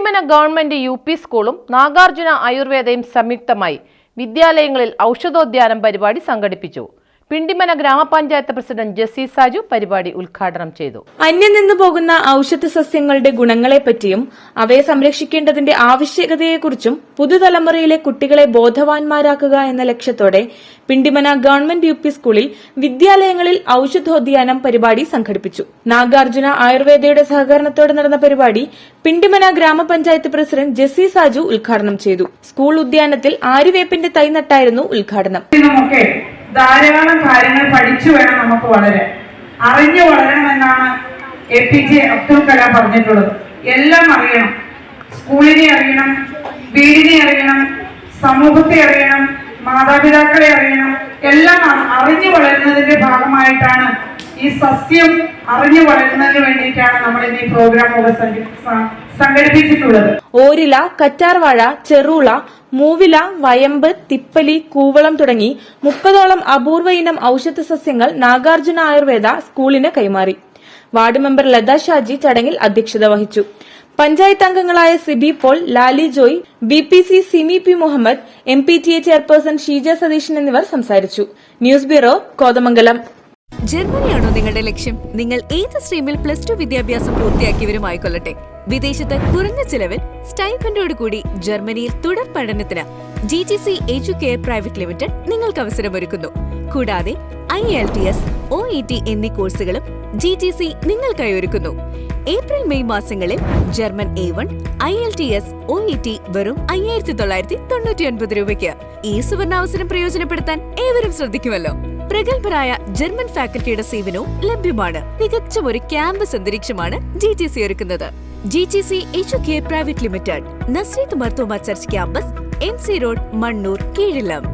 Pindimana government UP സ്കൂളും നാഗാർജുന ആയുർവേദയും സംയുക്തമായി വിദ്യാലയങ്ങളിൽ ഔഷധോദ്യാനം പരിപാടി സംഘടിപ്പിച്ചു. പിണ്ടിമന ഗ്രാമപഞ്ചായത്ത് പ്രസിഡന്റ് ജെസ്സി സാജു പരിപാടി ഉദ്ഘാടനം ചെയ്തു. അന്യം നിന്നു പോകുന്ന ഔഷധ സസ്യങ്ങളുടെ ഗുണങ്ങളെപ്പറ്റിയും അവയെ സംരക്ഷിക്കേണ്ടതിന്റെ ആവശ്യകതയെക്കുറിച്ചും പുതുതലമുറയിലെ കുട്ടികളെ ബോധവാന്മാരാക്കുക എന്ന ലക്ഷ്യത്തോടെ പിണ്ടിമന ഗവൺമെന്റ് UP സ്കൂളിൽ വിദ്യാലയങ്ങളിൽ ഔഷധോദ്യാനം പരിപാടി സംഘടിപ്പിച്ചു. നാഗാർജുന ആയുർവേദയുടെ സഹകരണത്തോടെ നടന്ന പരിപാടി പിണ്ടിമന ഗ്രാമപഞ്ചായത്ത് പ്രസിഡന്റ് ജെസ്സി സാജു ഉദ്ഘാടനം ചെയ്തു. സ്കൂൾ ഉദ്യാനത്തിൽ ആര്യവേപ്പിന്റെ തൈ നട്ടായിരുന്നു ഉദ്ഘാടനം. ധാരാളം കാര്യങ്ങൾ പഠിച്ചു വേണം നമുക്ക് അറിഞ്ഞു വളരണമെന്നാണ് APJ അബ്ദുൽ കലാം പറഞ്ഞിട്ടുള്ളത്. എല്ലാം അറിയണം, സ്കൂളിനെ അറിയണം, വീടിനെ അറിയണം, സമൂഹത്തെ അറിയണം, മാതാപിതാക്കളെ അറിയണം. എല്ലാം അറിഞ്ഞു വളരുന്നതിന്റെ ഭാഗമായിട്ടാണ് ഈ സസ്യം അറിഞ്ഞു വളരുന്നതിന് വേണ്ടിയിട്ടാണ് നമ്മൾ ഇന്ന് ഈ പ്രോഗ്രാം സംഘടിപ്പിച്ചിട്ടുള്ളത്. ഓരില, കറ്റാർവാഴ, ചെറുള, മൂവില, വയമ്പ്, തിപ്പലി, കൂവളം തുടങ്ങി 30ഓളം അപൂർവ ഇനം ഔഷധ സസ്യങ്ങൾ നാഗാർജുന ആയുർവേദ സ്കൂളിന് കൈമാറി. വാർഡ് മെമ്പർ ലത ഷാജി ചടങ്ങിൽ അധ്യക്ഷത വഹിച്ചു. പഞ്ചായത്ത് അംഗങ്ങളായ Sibi Paul, Lali Joy, BPC Simi P Muhammad, MPTA chairperson Sheeja Satheesan എന്നിവർ സംസാരിച്ചു. News bureau, Kothamangalam. ജർമ്മനിയാണോ നിങ്ങളുടെ ലക്ഷ്യം? നിങ്ങൾ ഏത് സ്ട്രീമിൽ +2 വിദ്യാഭ്യാസം പൂർത്തിയാക്കിയവരുമായിക്കൊള്ളട്ടെ, വിദേശത്ത് കുറഞ്ഞ ചിലവിൽ സ്റ്റൈഫൻഡോട് കൂടി ജർമ്മനിയിൽ തുടർ പഠനത്തിന് GTC എഡ്യൂകെയർ പ്രൈവറ്റ് ലിമിറ്റഡ് നിങ്ങൾക്ക് അവസരമൊരുക്കുന്നു. കൂടാതെ IELTS, OET എന്നീ കോഴ്സുകളും GTC നിങ്ങൾക്കായി ഒരുക്കുന്നു. ഏപ്രിൽ മെയ് മാസങ്ങളിൽ ജർമ്മൻ A1, IELTS, OET വെറും 5999 രൂപയ്ക്ക്. ഈ സുവർണാവസരം പ്രയോജനപ്പെടുത്താൻ ഏവരും ശ്രദ്ധിക്കുമല്ലോ. പ്രഗത്ഭരായ ജർമ്മൻ ഫാക്കൽറ്റിയുടെ സേവനവും ലഭ്യമാണ്. തികച്ചും ഒരു ക്യാമ്പസ് അന്തരീക്ഷമാണ് GTC ഒരുക്കുന്നത്. GTC Educare private limited, Nazareth Marthoma church campus, MC road, Mannoor, കീഴിലം.